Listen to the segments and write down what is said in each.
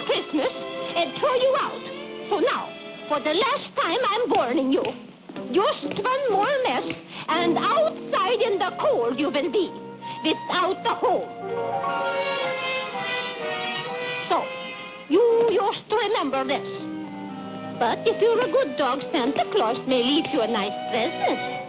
Christmas and throw you out. So now, for the last time, I'm warning you. Just one more mess, and outside in the cold you will be, without the home. So, you used to remember this. But if you're a good dog, Santa Claus may leave you a nice present.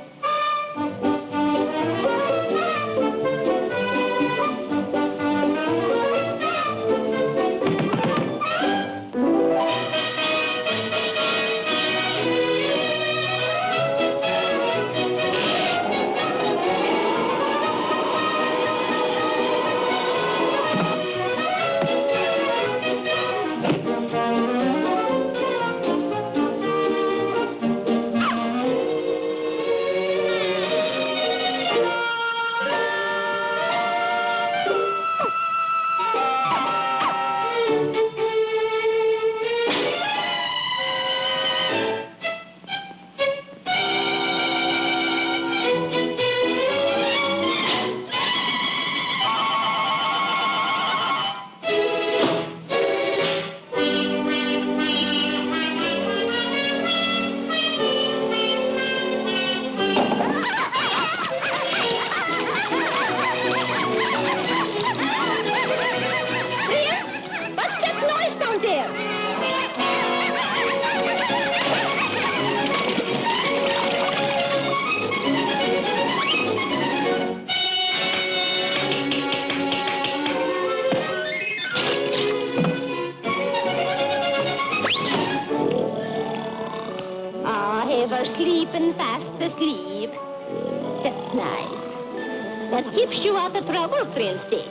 Sleeping fast asleep. That's nice. That keeps you out of trouble, Princey.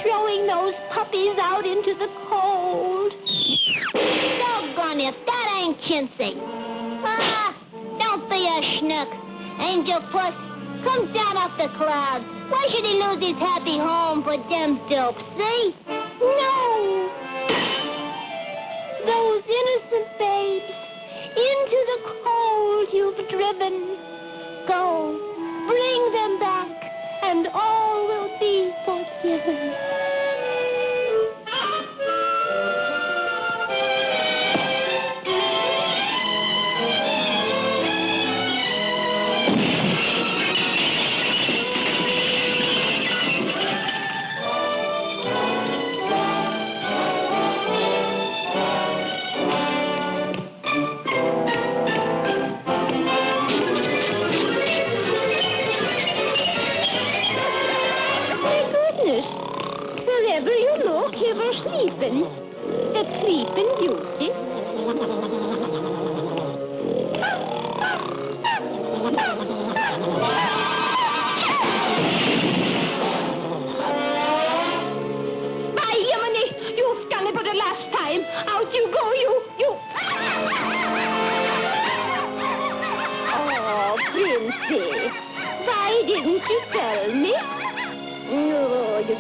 Throwing those puppies out into the cold. Doggone it, that ain't chintzy. Ah, don't be a schnook. Angel Puss, come down off the clouds. Why should he lose his happy home for them dopes, see? No! Those innocent babes, into the cold you've driven. Go, bring them back, and all will be forgiven. Wherever you look, he was sleeping. The sleeping beauty. By Yemeni, you've done it for the last time. Out you go.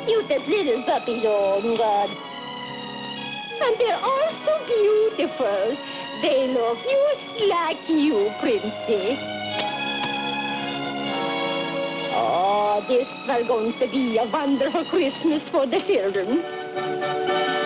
cutest little puppies, oh, God. And they're all so beautiful. They look just like you, Princey. Oh, this is going to be a wonderful Christmas for the children.